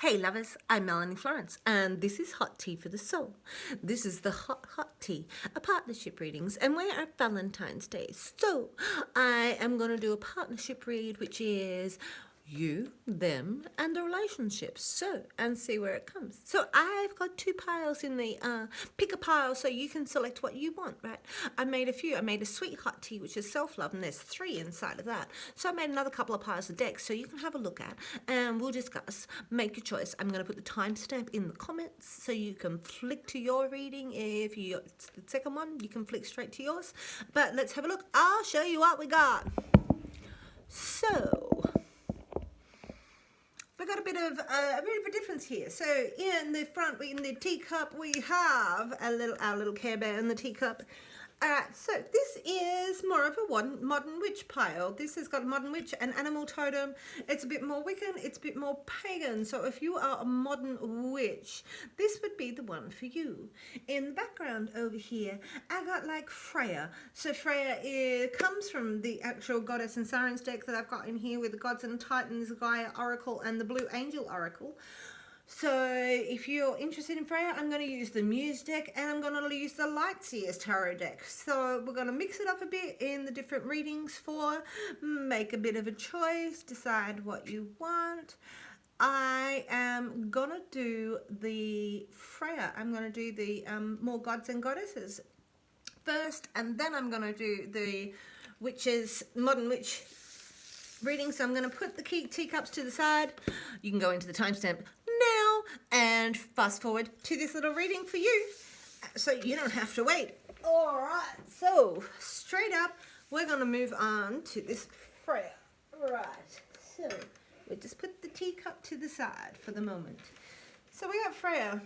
Hey lovers, I'm Melanie Florence and this is Hot Tea for the Soul. This is the Hot Tea, a partnership readings, and we're at Valentine's Day. So I am going to do a partnership read which is you, them, and the relationships. So, and see where it comes. So I've got two piles in the, pick a pile so you can select what you want, right? I made a few. I made a sweet hot tea, which is self-love, and there's 3 inside of that. So I made another couple of piles of decks so you can have a look at, and we'll discuss. Make your choice. I'm going to put the timestamp in the comments so you can flick to your reading. If it's the second one, you can flick straight to yours. But let's have a look. I'll show you what we got. So we got a bit of a difference here. So in the front, in the teacup, we have our little Care Bear in the teacup. So this is more of a modern witch pile. This has got modern witch and animal totem. It's a bit more Wiccan, it's a bit more pagan. So if you are a modern witch, this would be the one for you. In the background over here, I got like Freya. So Freya comes from the actual Goddess and Sirens deck that I've got in here with the Gods and Titans, Gaia Oracle, and the Blue Angel Oracle. So if you're interested in Freya, I'm going to use the Muse deck and I'm going to use the Light Seer's Tarot deck. So we're going to mix it up a bit in the different readings make a bit of a choice, decide what you want. I am going to do the Freya. I'm going to do the more Gods and Goddesses first, and then I'm going to do the Witches, Modern Witch reading. So I'm going to put the teacups to the side. You can go into the timestamp now and fast forward to this little reading for you so you don't have to wait. All right, so straight up we're going to move on to this Freya. Right, so we just put the teacup to the side for the moment. So we got Freya.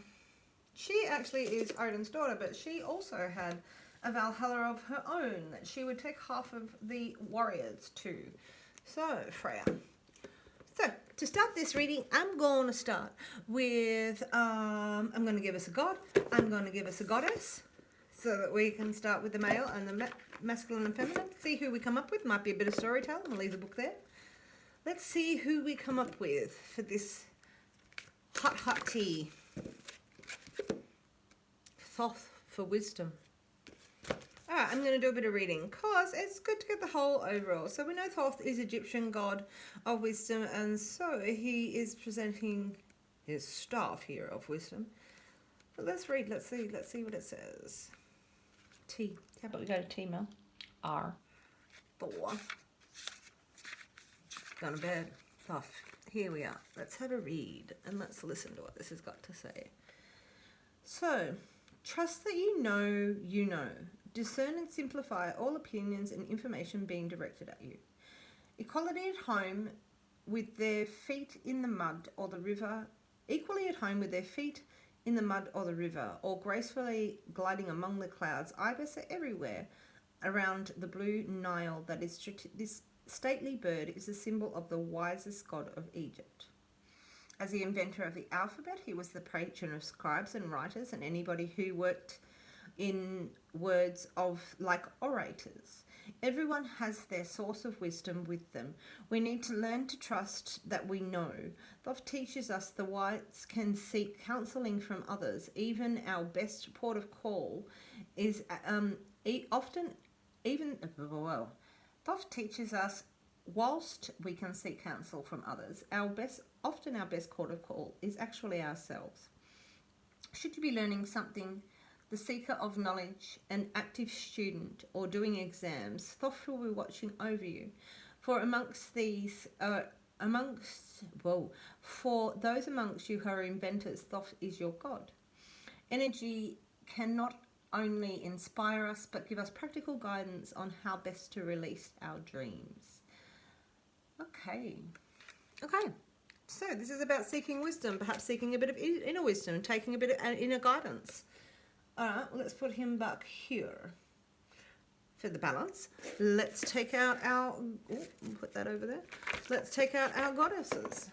She actually is Odin's daughter, but she also had a Valhalla of her own that she would take half of the warriors to. So Freya. So to start this reading, I'm going to start with, I'm going to give us a god, I'm going to give us a goddess, so that we can start with the male and the masculine and feminine. See who we come up with. Might be a bit of storytelling. We'll leave the book there. Let's see who we come up with for this hot tea. Thoth for wisdom. Alright, I'm going to do a bit of reading because it's good to get the whole overall. So we know Thoth is Egyptian god of wisdom, and so he is presenting his staff here of wisdom. But let's read, let's see what it says. T. How about we go to T, Mel? R. 4. Gone to bed. Thoth. Here we are. Let's have a read and let's listen to what this has got to say. So, trust that you know you know. Discern and simplify all opinions and information being directed at you. Equality at home with their feet in the mud or the river, equally at home with their feet in the mud or the river, or gracefully gliding among the clouds. Ibis are everywhere around the blue Nile. That is, this stately bird is a symbol of the wisest god of Egypt. As the inventor of the alphabet, he was the patron of scribes and writers and anybody who worked in words of like orators. Everyone has their source of wisdom with them. We need to learn to trust that we know. Thoth teaches us the wise can seek counseling from others. Even our best port of call is Thoth teaches us whilst we can seek counsel from others, often our best port of call is actually ourselves. Should you be learning something, the seeker of knowledge, an active student, or doing exams, Thoth will be watching over you. For for those amongst you who are inventors, Thoth is your god. Energy can not only inspire us, but give us practical guidance on how best to release our dreams. Okay. So this is about seeking wisdom, perhaps seeking a bit of inner wisdom, taking a bit of inner guidance. Alright, well, let's put him back here for the balance. Let's take out our, put that over there. Let's take out our goddesses.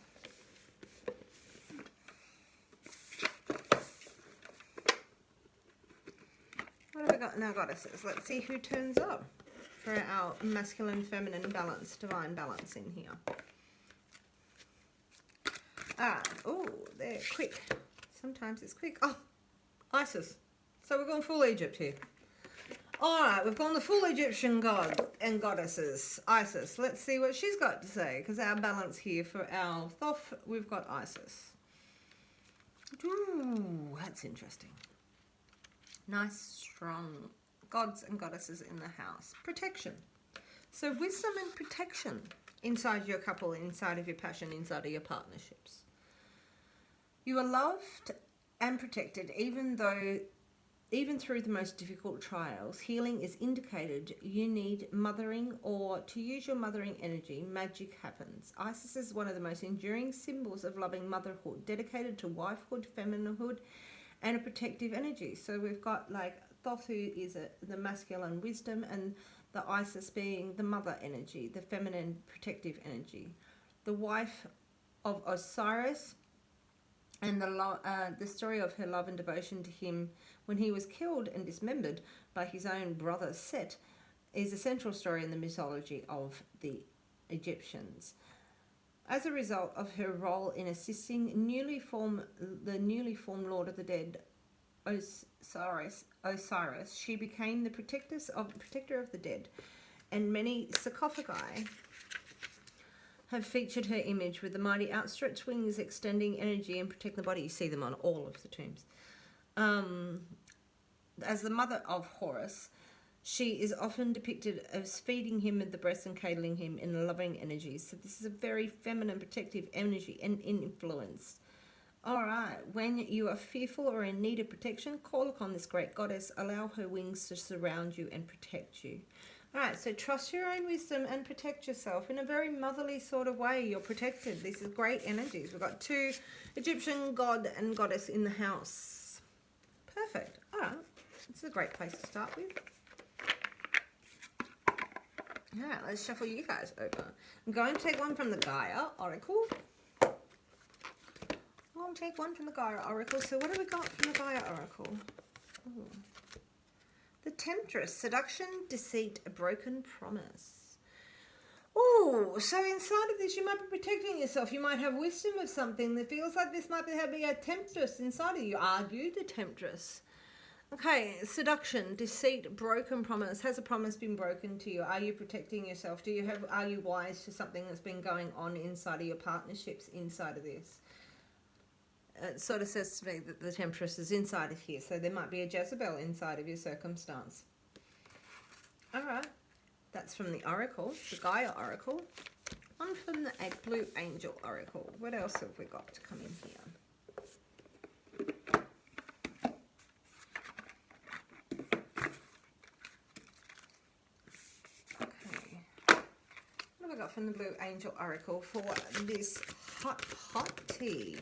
What have we got in our goddesses? Let's see who turns up for our masculine, feminine balance, divine balance in here. Oh, they're quick. Sometimes it's quick. Oh, Isis. So we're going full Egypt here. All right, we've gone the full Egyptian gods and goddesses. Isis. Let's see what she's got to say, because our balance here for our Thoth, we've got Isis. Ooh, that's interesting. Nice, strong gods and goddesses in the house. Protection. So wisdom and protection inside your couple, inside of your passion, inside of your partnerships. You are loved and protected even through the most difficult trials. Healing is indicated. You need mothering, or to use your mothering energy, magic happens. Isis is one of the most enduring symbols of loving motherhood, dedicated to wifehood, femininehood, and a protective energy. So we've got like Thoth, who is the masculine wisdom, and the Isis being the mother energy, the feminine protective energy. The wife of Osiris, and the story of her love and devotion to him when he was killed and dismembered by his own brother Set is a central story in the mythology of the Egyptians. As a result of her role in assisting the newly formed Lord of the Dead, Osiris, she became the protector of the dead, and many sarcophagi have featured her image with the mighty outstretched wings extending energy and protect the body. You see them on all of the tombs. As the mother of Horus, she is often depicted as feeding him with the breast and cradling him in loving energies. So this is a very feminine protective energy and influence. All right, when you are fearful or in need of protection, call upon this great goddess. Allow her wings to surround you and protect you. All right, so trust your own wisdom and protect yourself in a very motherly sort of way. You're protected. This is great energies. We've got 2 Egyptian god and goddess in the house. Perfect. All right, this is a great place to start with. All right, let's shuffle you guys over. I'm going to take one from the Gaia Oracle. I'll take one from the Gaia Oracle. So what have we got from the Gaia Oracle? Ooh. The Temptress, seduction, deceit, a broken promise. Oh, so inside of this, you might be protecting yourself. You might have wisdom of something that feels like this might be having a temptress inside of you. Are you the temptress? Okay, seduction, deceit, broken promise. Has a promise been broken to you? Are you protecting yourself? Are you wise to something that's been going on inside of your partnerships inside of this? It sort of says to me that the Temptress is inside of here, so there might be a Jezebel inside of your circumstance. All right, that's from the Oracle, the Gaia Oracle. One from the Blue Angel Oracle. What else have we got to come in here? Okay, what have I got from the Blue Angel Oracle for this hot tea?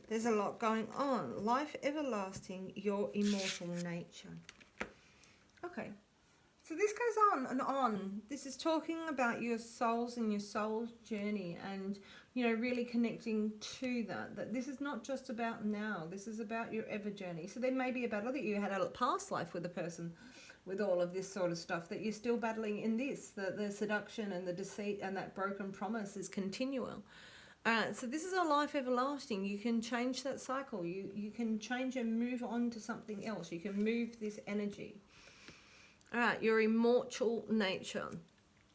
There's a lot going on. Life everlasting, your immortal nature. Okay, so this goes on and on. This is talking about your souls and your soul's journey, and really connecting to that this is not just about now. This is about your ever journey. So there may be a battle that you had a past life with a person with all of this sort of stuff that you're still battling in this. The seduction and the deceit and that broken promise is continual. So this is a life everlasting. You can change that cycle. You can change and move on to something else. You can move this energy. All right, your immortal nature.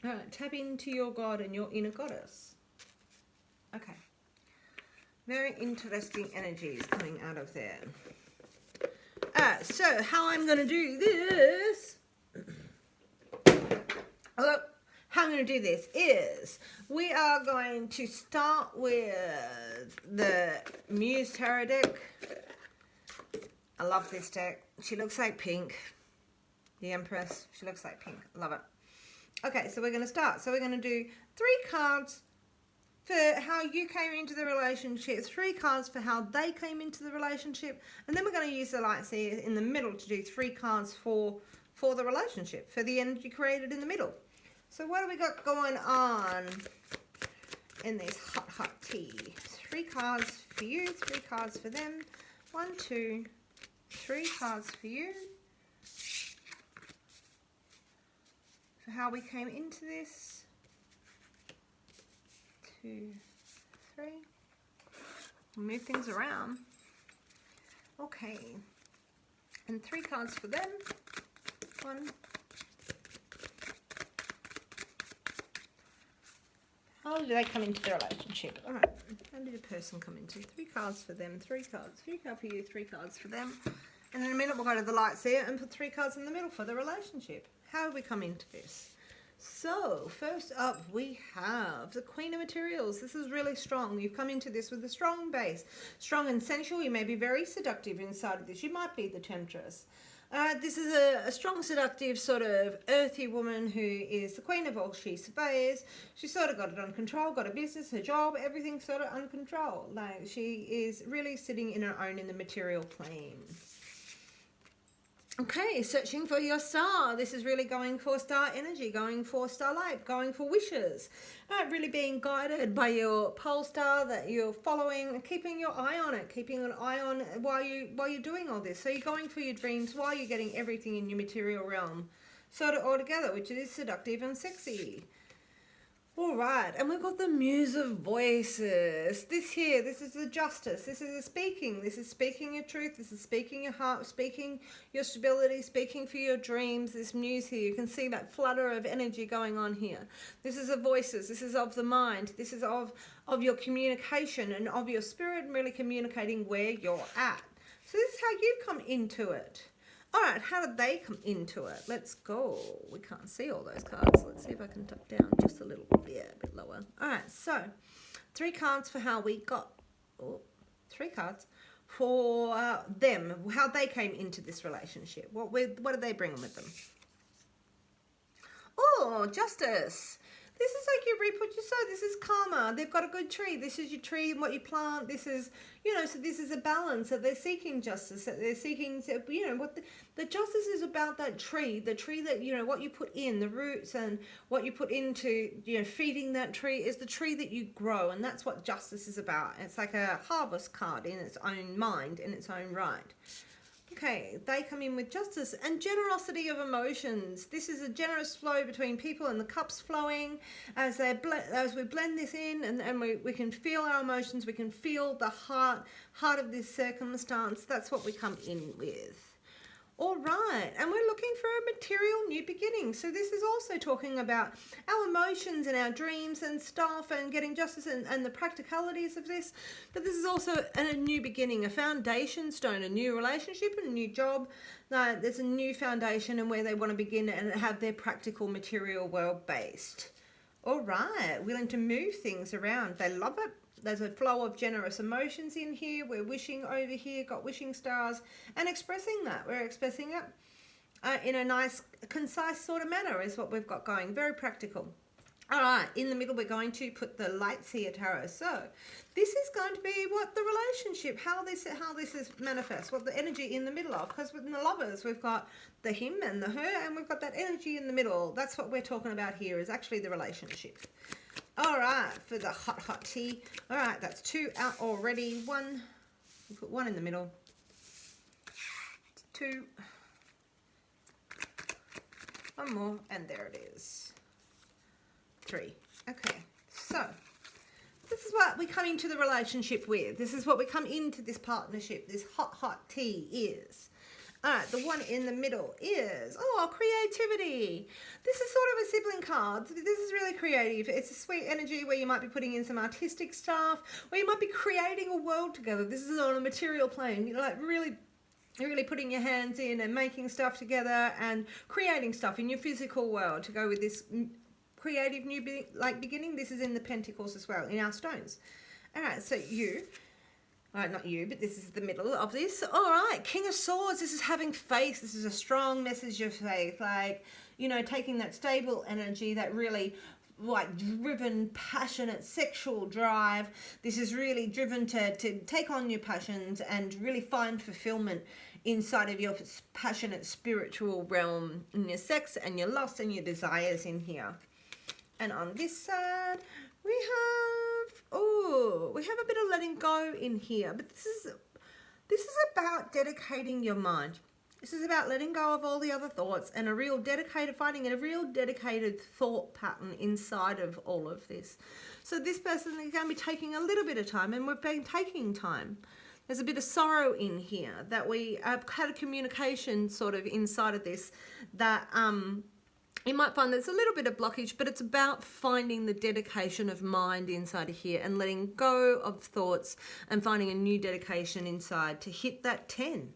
All right, tap into your God and your inner goddess. Okay. Very interesting energies coming out of there. So how I'm going to do this... How I'm going to do this is we are going to start with the Muse Tarot deck. I love this deck. She looks like pink. The Empress. She looks like pink. Love it. Okay, so we're going to start. So we're going to do 3 cards for how you came into the relationship, 3 cards for how they came into the relationship, and then we're going to use the Light Seer in the middle to do 3 cards for the relationship, for the energy created in the middle. So what do we got going on in this hot tea? 3 cards for you, 3 cards for them. 1, 2, 3 cards for you. For how we came into this. 2, 3. Move things around. Okay. And 3 cards for them. 1. How do they come into the relationship? All right. How did a person come into? 3 cards for them. 3 cards. 3 cards for you. 3 cards for them. And in a minute we'll go to the Light Seer and put 3 cards in the middle for the relationship. How do we come into this? So, first up we have the Queen of Materials. This is really strong. You've come into this with a strong base. Strong and sensual. You may be very seductive inside of this. You might be the Temptress. This is a strong, seductive, sort of earthy woman who is the queen of all she surveys. She's sort of got it under control, got a business, her job, everything's sort of under control. Like, she is really sitting in her own in the material plane. Okay, searching for your star. This is really going for star energy, going for starlight, going for wishes. Really being guided by your pole star that you're following, keeping your eye on it, keeping an eye on while you're doing all this. So you're going for your dreams while you're getting everything in your material realm sort of all together, which is seductive and sexy. All right, and we've got the Muse of Voices. This is the Justice. This is the speaking. This is speaking your truth. This is speaking your heart, speaking your stability, speaking for your dreams. This Muse here, you can see that flutter of energy going on here. This is the voices. This is of the mind. This is of your communication and of your spirit, and really communicating where you're at. So this is how you come into it. All right, how did they come into it? Let's go. We can't see all those cards. Let's see if I can tuck down just a little bit. Yeah, a bit lower. All right, so 3 cards for how we got... 3 cards for them, how they came into this relationship. What did they bring with them? Oh, Justice. This is like you reap what you sow. This is karma. They've got a good tree. This is your tree and what you plant. This is, so this is a balance that they're seeking justice, that they're seeking, what the justice is about that tree, the tree that, what you put in, the roots and what you put into, feeding that tree is the tree that you grow. And that's what justice is about. It's like a harvest card in its own mind, in its own right. Okay, they come in with justice and generosity of emotions. This is a generous flow between people and the cups flowing as we blend this in, and we can feel our emotions. We can feel the heart of this circumstance. That's what we come in with. All right, and we're looking for a material new beginning. So this is also talking about our emotions and our dreams and stuff and getting justice and the practicalities of this. But this is also a new beginning, a foundation stone, a new relationship and a new job. There's a new foundation and where they want to begin and have their practical material world based. All right, willing to move things around. They love it. There's a flow of generous emotions in here. We're wishing over here, got wishing stars, and expressing that. We're expressing it in a nice, concise sort of manner is what we've got going. Very practical. All right, in the middle, we're going to put the Light Seer Tarot. So this is going to be what the relationship, how this is manifest, what the energy in the middle of. Because within the lovers, we've got the him and the her, and we've got that energy in the middle. That's what we're talking about here is actually the relationship. All right, for the hot tea. All right, that's 2 out already. 1, we'll put 1 in the middle. 2. 1 more, and there it is. 3. Okay, so this is what we come into the relationship with. This is what we come into this partnership, this hot tea is. All right, the 1 in the middle is, creativity. This is sort of a sibling card. This is really creative. It's a sweet energy where you might be putting in some artistic stuff, or you might be creating a world together. This is on a material plane, like really putting your hands in and making stuff together and creating stuff in your physical world to go with this creative new beginning. This is in the Pentacles as well, in our stones. All right, so you... not you, but this is the middle of this. All right, King of Swords. This is having faith. This is a strong message of faith. Like, taking that stable energy, that really, driven, passionate, sexual drive. This is really driven to take on your passions and really find fulfillment inside of your passionate spiritual realm in your sex and your lust and your desires in here. And on this side, we have a bit of letting go in here, but this is about dedicating your mind. This is about letting go of all the other thoughts and finding a real dedicated thought pattern inside of all of this. So this person is going to be taking a little bit of time, and we've been taking time. There's a bit of sorrow in here that we have had a communication sort of inside of this that you might find there's a little bit of blockage, but it's about finding the dedication of mind inside of here and letting go of thoughts and finding a new dedication inside to hit that 10.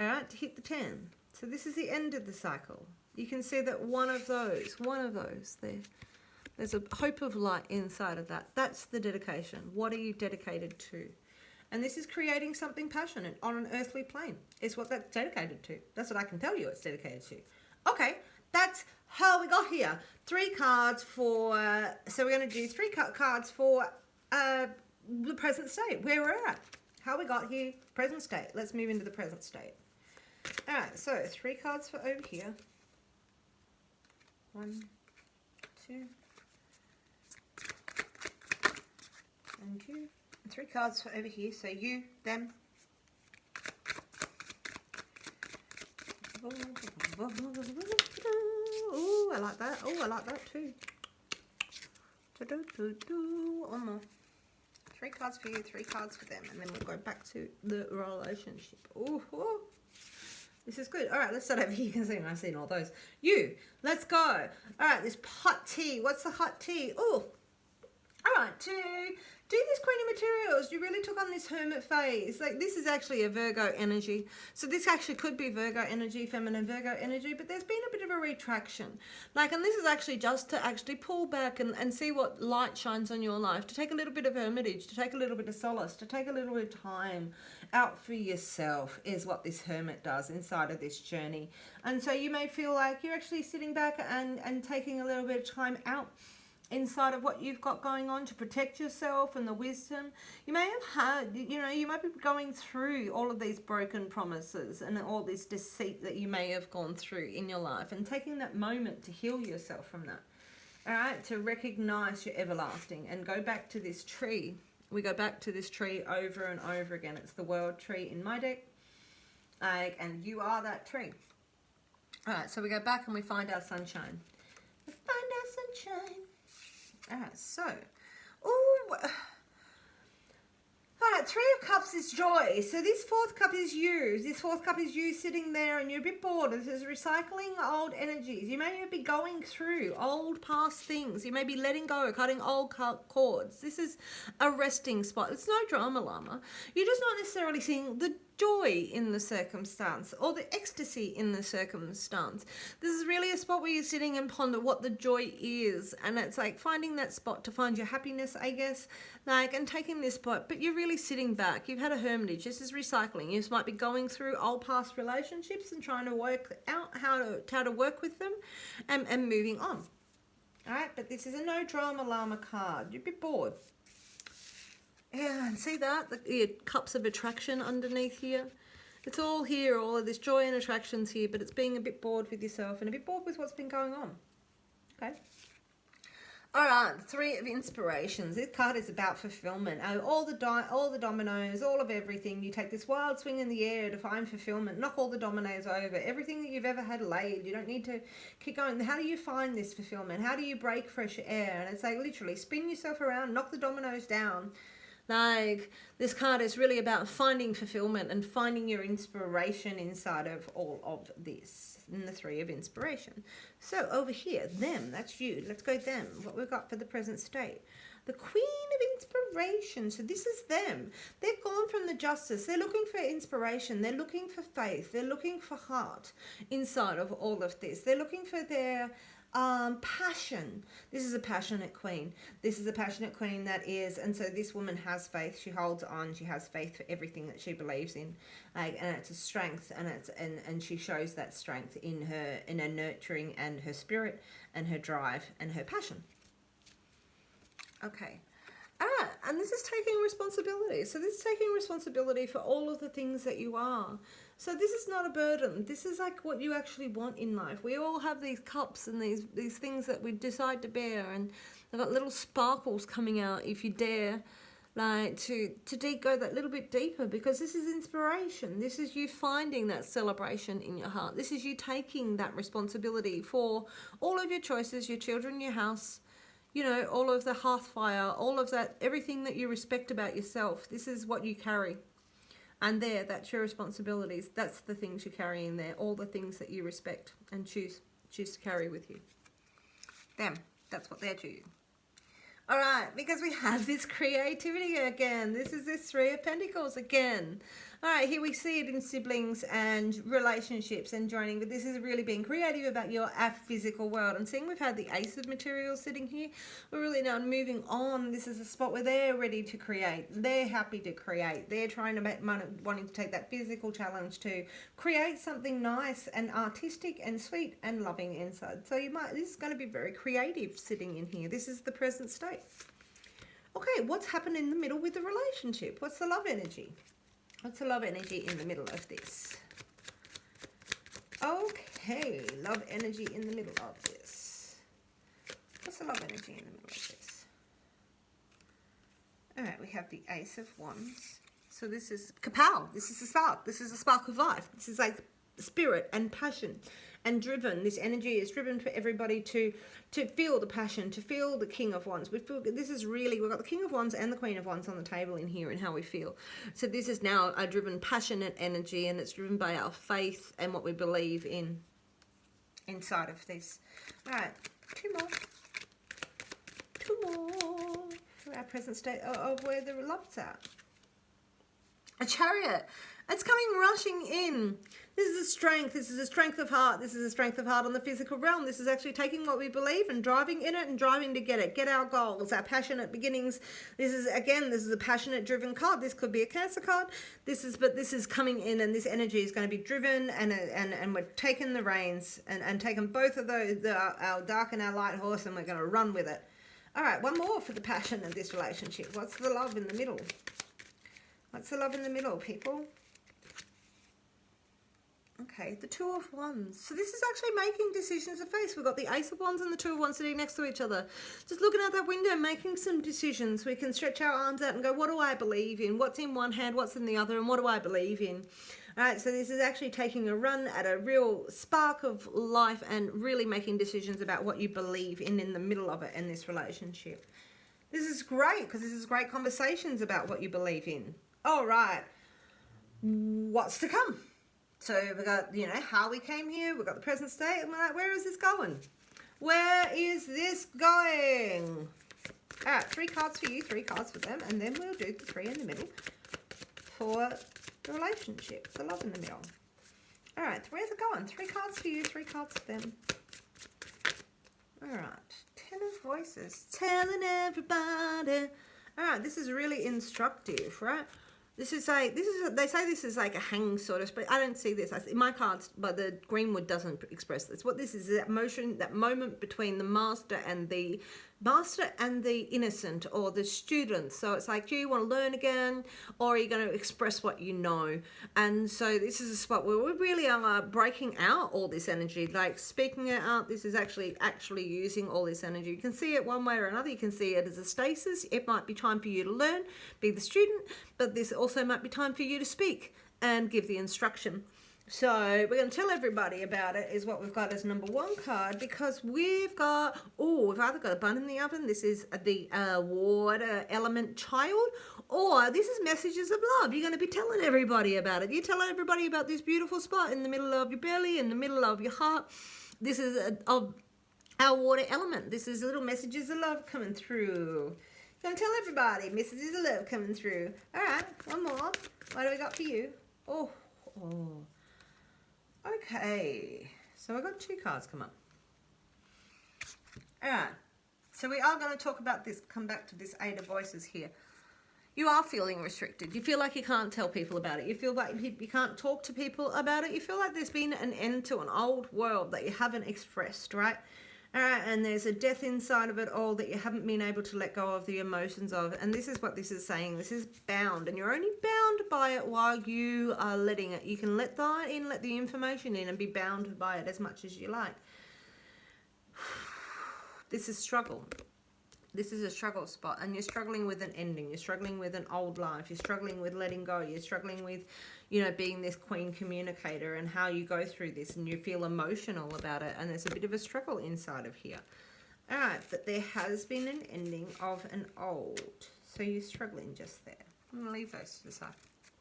All right, to hit the 10. So this is the end of the cycle. You can see that one of those there's a hope of light inside of that. That's the dedication. What are you dedicated to? And this is creating something passionate on an earthly plane. Is what that's dedicated to. That's what I can tell you it's dedicated to. Okay, that's how we got here. 3 cards for, so we're going to do 3 cards for the present state, where we're at. How we got here, present state. Let's move into the present state. All right, so 3 cards for over here. 1, 2, and 2. 3 cards for over here. So you, them. Oh, I like that. Oh, I like that too. One more. 3 cards for you, 3 cards for them, and then we'll go back to the relationship. Oh, this is good. All right, let's start over here. You can see I've seen all those. You, let's go. All right, this hot tea. What's the hot tea? Oh, all right, to do this Queen of Materials, you really took on this hermit phase. Like, this is actually a Virgo energy. So this actually could be Virgo energy, feminine Virgo energy, but there's been a bit of a retraction. Like, and this is actually just to actually pull back and see what light shines on your life, to take a little bit of hermitage, to take a little bit of solace, to take a little bit of time out for yourself is what this hermit does inside of this journey. And so you may feel like you're actually sitting back and taking a little bit of time out inside of what you've got going on to protect yourself and the wisdom. You may have had, you might be going through all of these broken promises and all this deceit that you may have gone through in your life, and taking that moment to heal yourself from that. All right, to recognize your everlasting and go back to this tree. We go back to this tree over and over again. It's the world tree in my deck, and you are that tree. All right, so we go back and we find our sunshine. We find our sunshine. All right, so, all right, 3 of Cups is joy. So this 4th cup is you. This 4th cup is you sitting there and you're a bit bored. This is recycling old energies. You may be going through old past things. You may be letting go, cutting old cords. This is a resting spot. It's no drama llama. You're just not necessarily seeing the joy in the circumstance or the ecstasy in the circumstance. This is really a spot where you're sitting and ponder what the joy is, and it's like finding that spot to find your happiness, I guess, like, and taking this spot, but you're really sitting back. You've had a hermitage. This is recycling. You just might be going through old past relationships and trying to work out how to work with them and moving on. All right, but this is a no drama llama card. You'd be bored. Yeah, and see that? The cups of attraction underneath here. It's all here, all of this joy and attractions here, but it's being a bit bored with yourself and a bit bored with what's been going on. Okay? All right, 3 of inspirations. This card is about fulfillment. All the dominoes, all of everything. You take this wild swing in the air to find fulfillment. Knock all the dominoes over. Everything that you've ever had laid. You don't need to keep going. How do you find this fulfillment? How do you break fresh air? And it's like literally spin yourself around, knock the dominoes down. Like, this card is really about finding fulfillment and finding your inspiration inside of all of this. And the 3 of inspiration. So over here, them, that's you. Let's go them. What we've got for the present state. The Queen of Inspiration. So this is them. They've gone from the Justice. They're looking for inspiration. They're looking for faith. They're looking for heart inside of all of this. They're looking for their passion. This is a passionate queen. This is a passionate queen that is, and so this woman has faith. She holds on. She has faith for everything that she believes in, and it's a strength, and she shows that strength in her nurturing and her spirit and her drive and her passion. Okay. And this is taking responsibility. So this is taking responsibility for all of the things that you are. So this is not a burden. This is like what you actually want in life. We all have these cups and these things that we decide to bear, and they've got little sparkles coming out if you dare like to go that little bit deeper, because this is inspiration. This is you finding that celebration in your heart. This is you taking that responsibility for all of your choices, your children, your house, you know, all of the hearth fire, all of that, everything that you respect about yourself. This is what you carry. And that's your responsibilities. That's the things you carry in there. All the things that you respect and choose to carry with you. That's what they're choosing. All right, because we have this creativity again. This is this Three of Pentacles again. All right, here we see it in siblings and relationships and joining, but this is really being creative about your physical world. And seeing we've had the Ace of Materials sitting here, we're really now moving on. This is a spot where they're ready to create. They're happy to create. They're trying to make money, wanting to take that physical challenge to create something nice and artistic and sweet and loving inside. So this is going to be very creative sitting in here. This is the present state. Okay, what's happened in the middle with the relationship? What's the love energy? What's the love energy in the middle of this? Okay, love energy in the middle of this. What's the love energy in the middle of this? All right, we have the Ace of Wands. So this is kapow. This is a spark. This is a spark of life. This is like spirit and passion and driven. This energy is driven for everybody to feel the passion, to feel the King of Wands. We feel this is really, we've got the King of Wands and the Queen of Wands on the table in here and how we feel. So this is now a driven, passionate energy, and it's driven by our faith and what we believe in inside of this. All right, two more for our present state of where the love's at. A Chariot. It's coming rushing in. This is a strength. This is a strength of heart. This is a strength of heart on the physical realm. This is actually taking what we believe and driving in it and driving to get it. Get our goals, our passionate beginnings. This is a passionate driven card. This could be a Cancer card. This is coming in, and this energy is going to be driven, and we're taking the reins and taking both of those, our dark and our light horse, and we're going to run with it. All right, one more for the passion of this relationship. What's the love in the middle? What's the love in the middle, people? Okay, the Two of Wands. So this is actually making decisions of face. We've got the Ace of Wands and the Two of Wands sitting next to each other. Just looking out that window, making some decisions. We can stretch our arms out and go, what do I believe in? What's in one hand, what's in the other, and what do I believe in? All right, so this is actually taking a run at a real spark of life and really making decisions about what you believe in the middle of it in this relationship. This is great, because this is great conversations about what you believe in. All right, what's to come? So we've got, how we came here. We've got the present state. And we're like, where is this going? Where is this going? All right, 3 cards for you, 3 cards for them. And then we'll do the 3 in the middle for the relationship, the love in the middle. All right, where's it going? 3 cards for you, 3 cards for them. All right, 10 of Voices. Telling everybody. All right, this is really instructive, right? They say this is like a hang sort of, but I don't see this. In my cards, but the Greenwood doesn't express this. What this is that motion, that moment between the master and the innocent, or the student. So it's like, do you want to learn again, or are you going to express what you know? And so this is a spot where we really are breaking out all this energy, like speaking it out. This is actually using all this energy. You can see it one way or another. You can see it as a stasis. It might be time for you to learn, be the student, but this also might be time for you to speak and give the instruction. So we're going to tell everybody about it, is what we've got as number 1 card, because we've either got a bun in the oven. This is the water element child, or this is messages of love. You're going to be telling everybody about it. You tell everybody about this beautiful spot in the middle of your belly, in the middle of your heart. This is of our water element. This is little messages of love coming through. You're going to tell everybody messages of love coming through. All right, one more. What do we got for you? Oh. Okay, so I've got 2 cards come up. All right, so we are going to talk about this, come back to this 8 of Voices here. You are feeling restricted. You feel like you can't tell people about it. You feel like you can't talk to people about it. You feel like there's been an end to an old world that you haven't expressed, right? All right, and there's a death inside of it all that you haven't been able to let go of the emotions of. And this is what this is saying. This is bound, and you're only bound by it while you are letting it. You can let that in, let the information in, and be bound by it as much as you like. This is struggle. This is a struggle spot, and you're struggling with an ending. You're struggling with an old life. You're struggling with letting go. You're struggling with, you know, being this queen communicator and how you go through this, and you feel emotional about it, and there's a bit of a struggle inside of here. All right, but there has been an ending of an old. So you're struggling just there. I'm going to leave those to the side.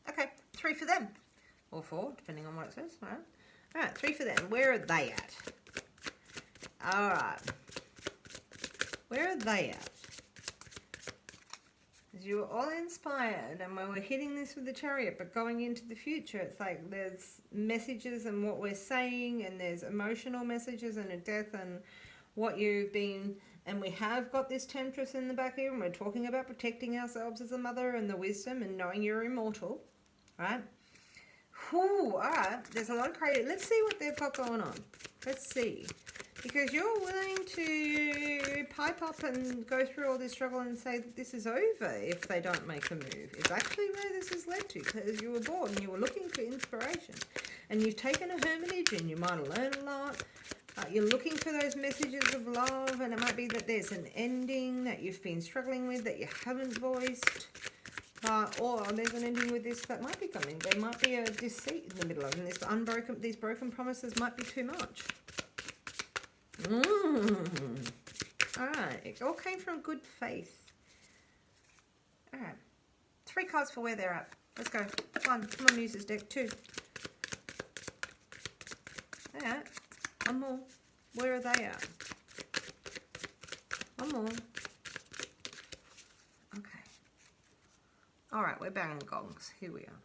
Okay, 3 for them. Or 4, depending on what it says. All right. All right, 3 for them. Where are they at? All right. Where are they at? Because you were all inspired, and when we're hitting this with the Chariot, but going into the future, it's like there's messages and what we're saying, and there's emotional messages and a death and what you've been, and we have got this Temptress in the back here, and we're talking about protecting ourselves as a mother and the wisdom and knowing you're immortal, right? Whew, all right, there's a lot of credit. Let's see what they've got going on. Let's see. Because you're willing to pipe up and go through all this struggle and say that this is over if they don't make a move. It's actually where this has led to, because you were born and you were looking for inspiration. And you've taken a hermitage and you might have learned a lot. You're looking for those messages of love, and it might be that there's an ending that you've been struggling with that you haven't voiced. Or there's an ending with this that might be coming. There might be a deceit in the middle of it, and these broken promises might be too much. Alright, it all came from good faith. Alright, 3 cards for where they're at. Let's go. 1, come on, Muses deck. 2. Alright, 1 more. Where are they at? 1 more. Okay. Alright, we're banging gongs. Here we are.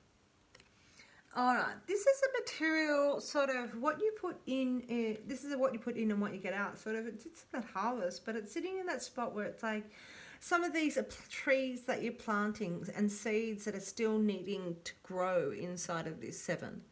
Alright, this is a material sort of what you put in, this is what you put in and what you get out. Sort of, it's that harvest, but it's sitting in that spot where it's like some of these are trees that you're planting and seeds that are still needing to grow inside of this 7.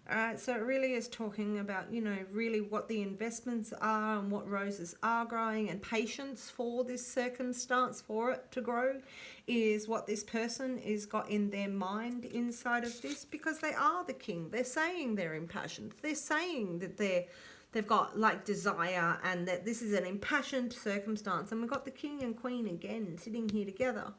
Alright, so it really is talking about, you know, really what the investments are and what roses are growing, and patience for this circumstance for it to grow is what this person is got in their mind inside of this, because they are the king. They're saying they're impassioned. They're saying that they've got like desire, and that this is an impassioned circumstance. And we've got the king and queen again sitting here together,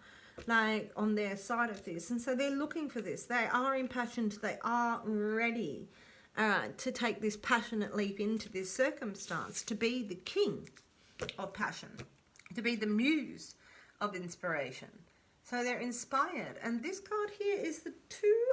like on their side of this, and so they're looking for this. They are impassioned. They are ready to take this passionate leap into this circumstance, to be the king of passion, to be the muse of inspiration. So they're inspired, and this card here is the 2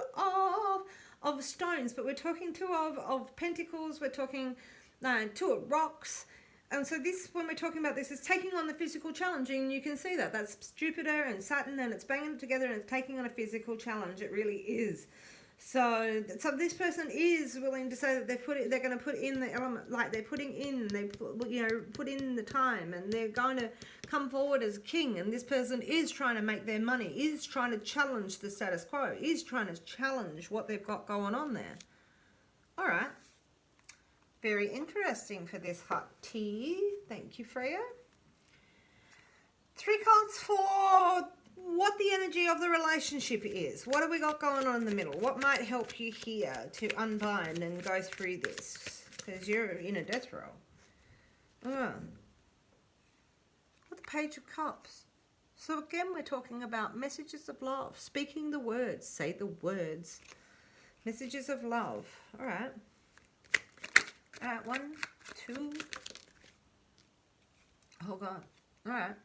of stones, but we're talking 2 of pentacles. We're talking 2 of rocks. And so this, when we're talking about this, is taking on the physical challenge, and you can see that. That's Jupiter and Saturn, and it's banging it together, and it's taking on a physical challenge. It really is. So this person is willing to say that they're going to put in the element, like they're putting in, put in the time, and they're going to come forward as king. And this person is trying to make their money, is trying to challenge the status quo, is trying to challenge what they've got going on there. All right. Very interesting for this hot tea. Thank you, Freya. 3 cards for what the energy of the relationship is. What have we got going on in the middle? What might help you here to unbind and go through this? Because you're in a death row. What the Page of Cups. So again, we're talking about messages of love. Speaking the words. Say the words. Messages of love. All right. All right, 1, 2. Oh, God. All right.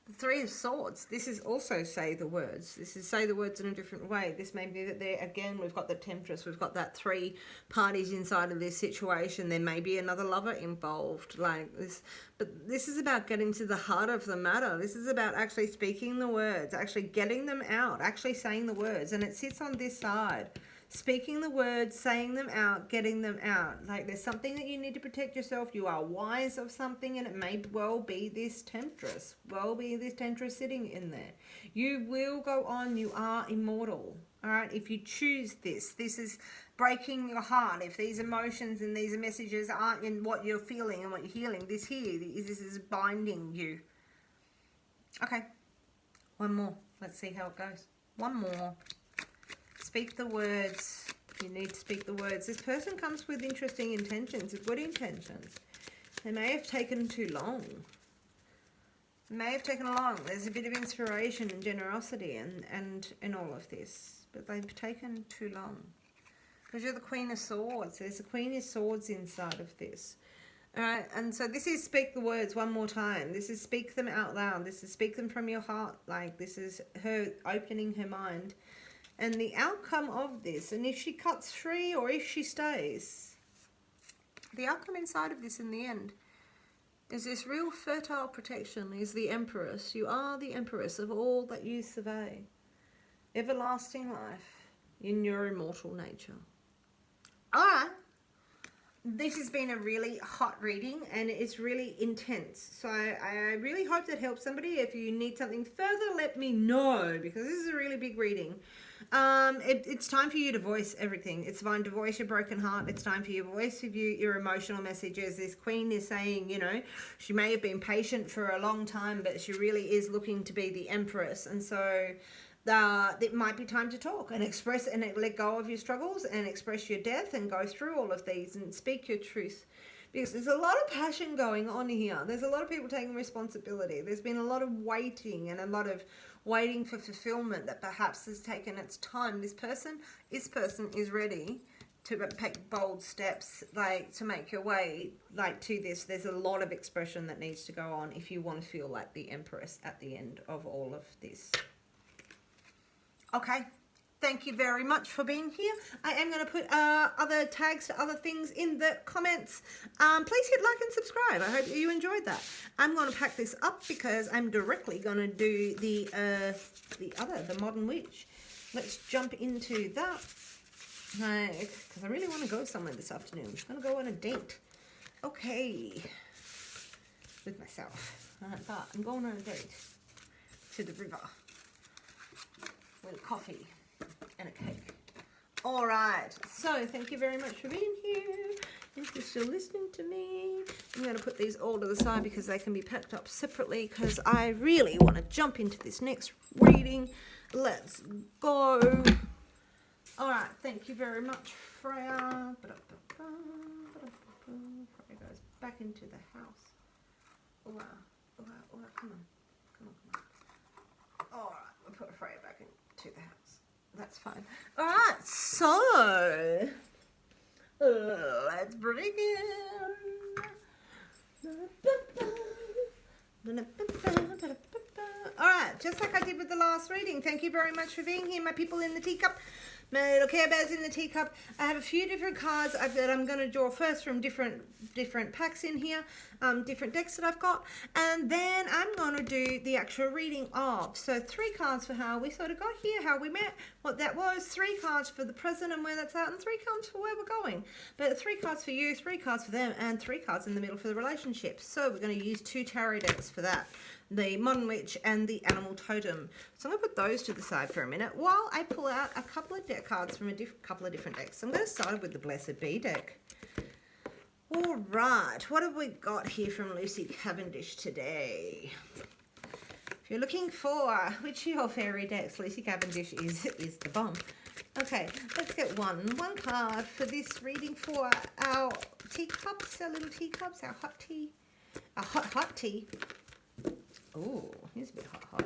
The 3 of Swords. This is also say the words. This is say the words in a different way. This may be that there, again, we've got the Temptress. We've got that 3 parties inside of this situation. There may be another lover involved like this. But this is about getting to the heart of the matter. This is about actually speaking the words, actually getting them out, actually saying the words. And it sits on this side. Speaking the words, saying them out, getting them out. Like there's something that you need to protect yourself. You are wise of something, and it may well be this Temptress. Well be this Temptress sitting in there. You will go on. You are immortal. All right. If you choose this, this is breaking your heart. If these emotions and these messages aren't in what you're feeling and what you're healing, this is binding you. Okay. 1 more. Let's see how it goes. 1 more. Speak the words. You need to speak the words. This person comes with interesting intentions, good intentions. They may have taken too long. May have taken along. There's a bit of inspiration and generosity and in all of this, but they've taken too long. Because you're the Queen of Swords. There's a Queen of Swords inside of this. Alright, and so this is speak the words one more time. This is speak them out loud. This is speak them from your heart. Like, this is her opening her mind. And the outcome of this, and if she cuts free or if she stays, the outcome inside of this in the end is this real fertile protection, is the Empress. You are the Empress of all that you survey. Everlasting life in your immortal nature. Alright. This has been a really hot reading and it's really intense. So I really hope that helps somebody. If you need something further, let me know, because this is a really big reading. It's time for you to voice everything. It's time to voice your broken heart. It's time for you to voice your emotional messages. This Queen is saying, you know, she may have been patient for a long time, but she really is looking to be the Empress. And so it might be time to talk and express and let go of your struggles and express your death and go through all of these and speak your truth, because there's a lot of passion going on here. There's a lot of people taking responsibility. There's been a lot of waiting and a lot of waiting for fulfillment that perhaps has taken its time. This person is ready to take bold steps, like to make your way like to this. There's a lot of expression that needs to go on if you want to feel like the Empress at the end of all of this. Okay, thank you very much for being here. I am going to put other tags to other things in the comments. Please hit like and subscribe. I hope you enjoyed that. I'm going to pack this up because I'm directly going to do the Modern Witch. Let's jump into that. Because I really want to go somewhere this afternoon. I'm going to go on a date. Okay. With myself. But I'm going on a date to the river. With coffee and a cake. All right, so thank you very much for being here. If you're still listening to me, I'm going to put these all to the side because they can be packed up separately, because I really want to jump into this next reading. Let's go. All right, thank you very much, Freya. Freya goes back into the house. Come on. All right, we'll put Freya back into the house. That's fine. All right, so let's bring in. All right, just like I did with the last reading, thank you very much for being here, my people in the teacup, my little Care Bears in the teacup. I have a few different cards that I'm going to draw first from different packs in here, different decks that I've got, and then I'm going to do the actual reading of. So 3 cards for how we sort of got here, how we met, what that was, 3 cards for the present and where that's at, and 3 cards for where we're going. But 3 cards for you, 3 cards for them, and 3 cards in the middle for the relationship. So we're going to use 2 tarot decks for that. The Modern Witch and the Animal Totem. So I'm going to put those to the side for a minute while I pull out a couple of deck cards from a couple of different decks. So I'm going to start with the Blessed Bee deck. All right, what have we got here from Lucy Cavendish today? If you're looking for which of your fairy decks, Lucy Cavendish is the bomb. Okay, let's get one card for this reading for our teacups, our little teacups, our hot tea, our hot tea. Oh, here's a bit hot.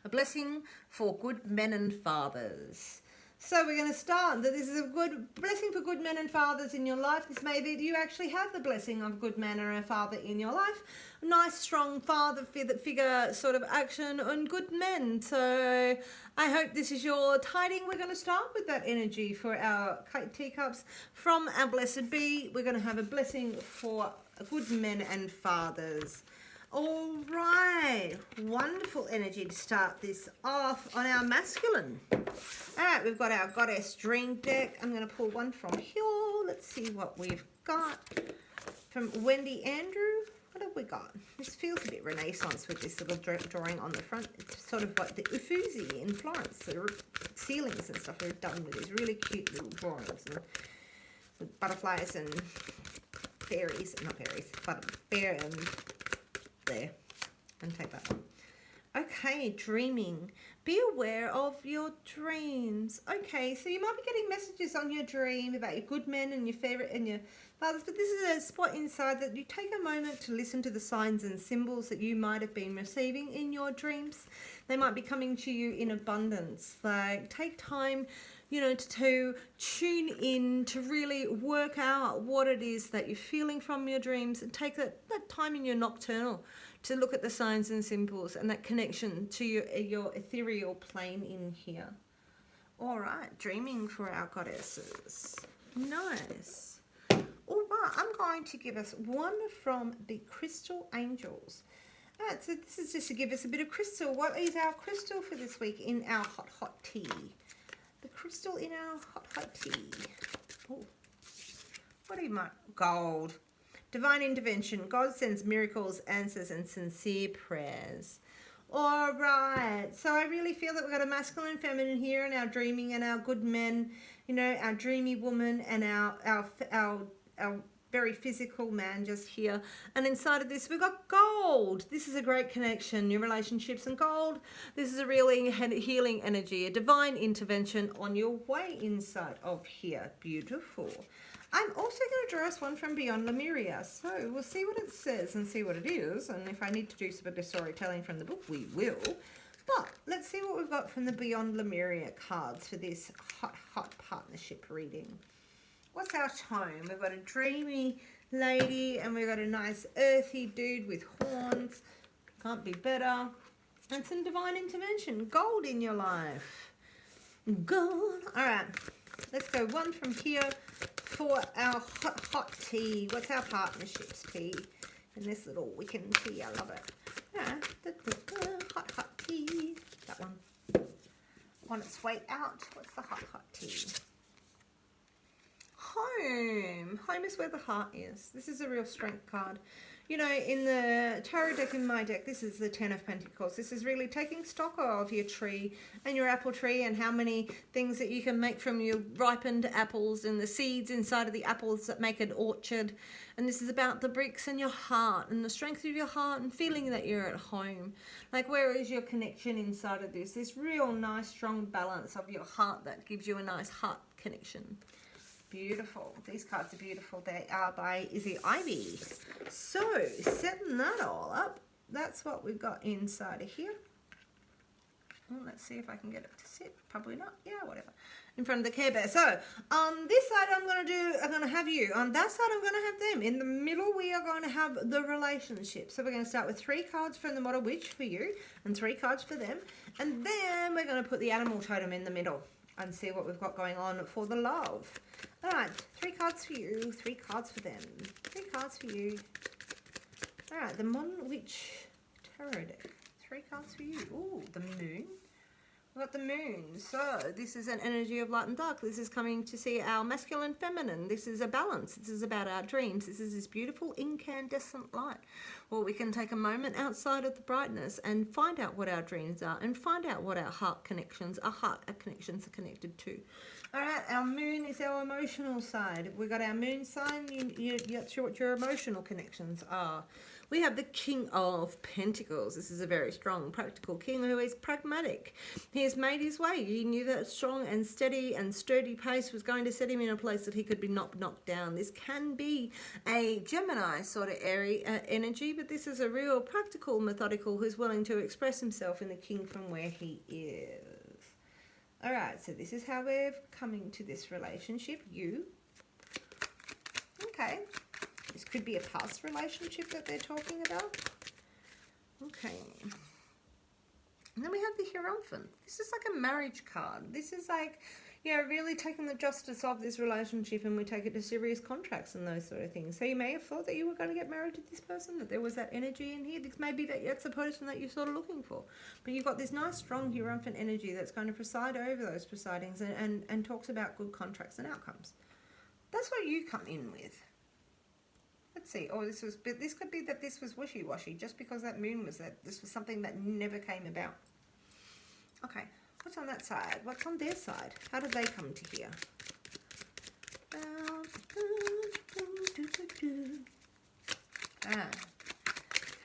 A blessing for good men and fathers. So we're going to start that this is a good blessing for good men and fathers in your life. This may be that you actually have the blessing of good man or a father in your life. A nice, strong father figure sort of action and good men. So I hope this is your tiding. We're going to start with that energy for our teacups from our Blessed Bee. We're going to have a blessing for good men and fathers. All right, wonderful energy to start this off on our masculine. All right, we've got our Goddess Dream deck. I'm going to pull one from here. Let's see what we've got. From Wendy Andrew, what have we got? This feels a bit Renaissance with this little drawing on the front. It's sort of like the Uffizi in Florence. The ceilings and stuff are done with these really cute little drawings. And with butterflies and fairies, not fairies, but bear and there, and take that one. Okay, dreaming. Be aware of your dreams. Okay, so you might be getting messages on your dream about your good men and your favorite and your fathers, but this is a spot inside that you take a moment to listen to the signs and symbols that you might have been receiving in your dreams. They might be coming to you in abundance. Like, take time, you know, to tune in, to really work out what it is that you're feeling from your dreams, and take that time in your nocturnal to look at the signs and symbols and that connection to your ethereal plane in here. All right, dreaming for our goddesses. Nice. All right, I'm going to give us one from the crystal angels. All right, so this is just to give us a bit of crystal. What is our crystal for this week in our hot tea? The crystal in our hot tea. Oh, what do you want? Gold. Divine intervention. God sends miracles, answers, and sincere prayers. All right. So I really feel that we've got a masculine and feminine here, and our dreaming and our good men, you know, our dreamy woman and our very physical man just here. And inside of this, we've got gold. This is a great connection, new relationships and gold. This is a really healing energy, a divine intervention on your way inside of here. Beautiful. I'm also going to draw us one from Beyond Lemuria. So we'll see what it says and see what it is. And if I need to do some bit of storytelling from the book, we will. But let's see what we've got from the Beyond Lemuria cards for this hot partnership reading. What's our tone? We've got a dreamy lady and we've got a nice earthy dude with horns. Can't be better. And some divine intervention. Gold in your life. Gold. All right. Let's go one from here for our hot tea. What's our partnerships tea? And this little Wiccan tea. I love it. Yeah. Hot tea. That one. On its way out. What's the hot tea? Home. Home is where the heart is. This is a real strength card. You know, in the tarot deck, in my deck, this is the 10 of Pentacles. This is really taking stock of your tree and your apple tree and how many things that you can make from your ripened apples and the seeds inside of the apples that make an orchard. And this is about the bricks and your heart and the strength of your heart and feeling that you're at home. Like, where is your connection inside of this? This real nice, strong balance of your heart that gives you a nice heart connection. Beautiful. These cards are beautiful. They are by Izzy Ivy. So, setting that all up, that's what we've got inside of here. Oh, let's see if I can get it to sit. Probably not. Yeah, whatever. In front of the Care Bear. So, on this side, I'm going to have you. On that side, I'm going to have them. In the middle, we are going to have the relationship. So, we're going to start with 3 cards from the Model Witch for you and 3 cards for them. And then we're going to put the Animal Totem in the middle and see what we've got going on for the love. All right, 3 cards for you, 3 cards for them, 3 cards for you. All right, the Modern Witch Tarot deck, 3 cards for you. Ooh, the Moon. We've got the Moon. So this is an energy of light and dark. This is coming to see our masculine, feminine. This is a balance. This is about our dreams. This is this beautiful incandescent light. Well, we can take a moment outside of the brightness and find out what our dreams are and find out what our heart connections are connected to. All right, our Moon is our emotional side. We've got our Moon sign. That's what your emotional connections are. We have the King of Pentacles. This is a very strong, practical king who is pragmatic. He has made his way. He knew that strong and steady and sturdy pace was going to set him in a place that he could be not knocked down. This can be a Gemini sort of energy, but this is a real practical, methodical who's willing to express himself in the king from where he is. All right, so this is how we're coming to this relationship. You. Okay. This could be a past relationship that they're talking about. Okay. And then we have the Hierophant. This is like a marriage card. This is like, yeah, really taking the justice of this relationship, and we take it to serious contracts and those sort of things. So you may have thought that you were going to get married to this person, that there was that energy in here. This may be that that's the person that you're sort of looking for. But you've got this nice, strong Hierophant energy that's going to preside over those proceedings and talks about good contracts and outcomes. That's what you come in with. Let's see. Oh, this could be that this was wishy-washy just because that Moon was that. This was something that never came about. Okay. What's on that side? What's on their side? How did they come to here? How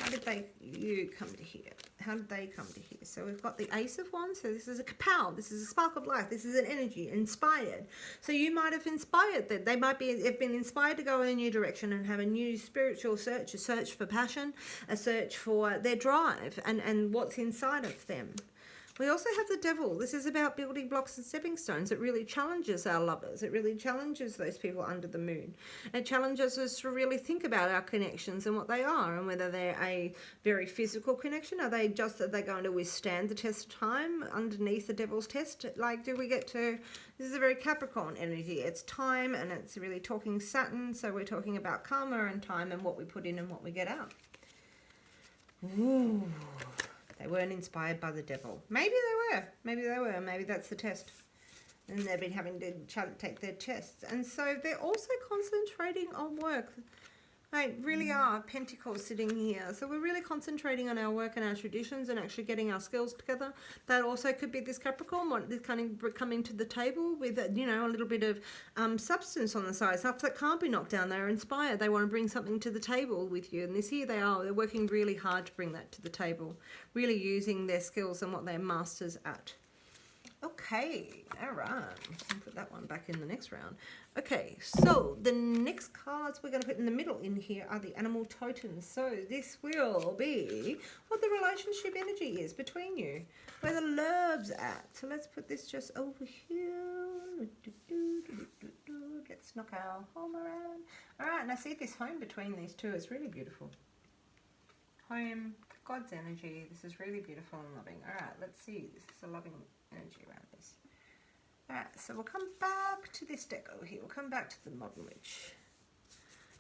did you come to here? how did they come to here? So we've got the Ace of Wands. So this is a kapow. This is a spark of life. This is an energy, inspired. So you might have inspired that. They might have been inspired to go in a new direction and have a new spiritual search, a search for passion, a search for their drive and what's inside of them. We also have the Devil. This is about building blocks and stepping stones. It really challenges our lovers. It really challenges those people under the moon. It challenges us to really think about our connections and what they are, and whether they're a very physical connection. Are they going to withstand the test of time underneath the Devil's test? Like, do we get to... This is a very Capricorn energy. It's time, and it's really talking Saturn. So we're talking about karma and time and what we put in and what we get out. Ooh... They weren't inspired by the Devil. Maybe they were. Maybe they were. Maybe that's the test. And they've been having to take their tests. And so they're also concentrating on work. They really are. Pentacles sitting here. So we're really concentrating on our work and our traditions and actually getting our skills together. That also could be this Capricorn, this kind of coming to the table with, you know, a little bit of substance on the side. Stuff that can't be knocked down. They're inspired. They want to bring something to the table with you. And this here they are. They're working really hard to bring that to the table. Really using their skills and what they're masters at. Okay, all right. I'll put that one back in the next round. Okay, so the next cards we're going to put in the middle in here are the animal totems. So this will be what the relationship energy is between you, where the love's at. So let's put this just over here. Let's knock our home around. All right, and I see this home between these two. It's really beautiful. Home, God's energy. This is really beautiful and loving. All right, let's see. This is a loving energy around this. Alright, so we'll come back to this deck over here. We'll come back to the modern witch.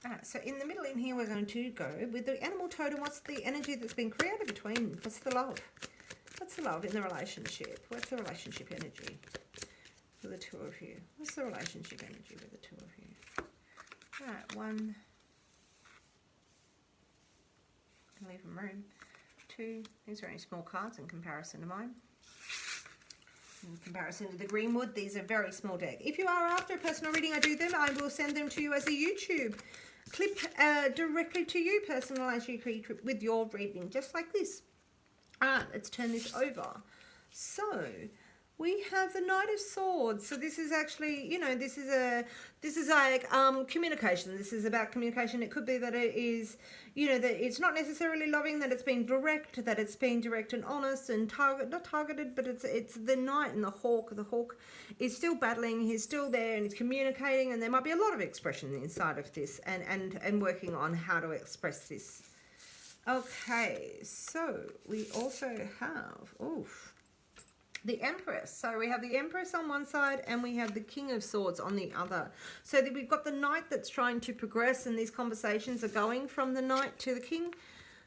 Alright, so in the middle in here we're going to go with the animal totem. What's the energy that's been created between? What's the love? What's the love in the relationship? What's the relationship energy for the two of you? What's the relationship energy with the two of you? Alright, one. Leave them room. Two. These are only small cards in comparison to mine. In comparison to the Greenwood, these are very small deck. If you are after a personal reading, I do them. I will send them to you as a YouTube clip directly to you, personalized you with your reading, just like this. Alright, let's turn this over. So we have the Knight of Swords. So this is actually, you know, this is like communication. This is about communication. It could be that it is, you know, that it's not necessarily loving, that it's been direct, and honest and not targeted, but it's the Knight and the Hawk. The Hawk is still battling. He's still there and he's communicating, and there might be a lot of expression inside of this and working on how to express this. Okay, so we also have, the Empress. So we have the Empress on one side and we have the King of Swords on the other. So that we've got the Knight that's trying to progress, and these conversations are going from the Knight to the King.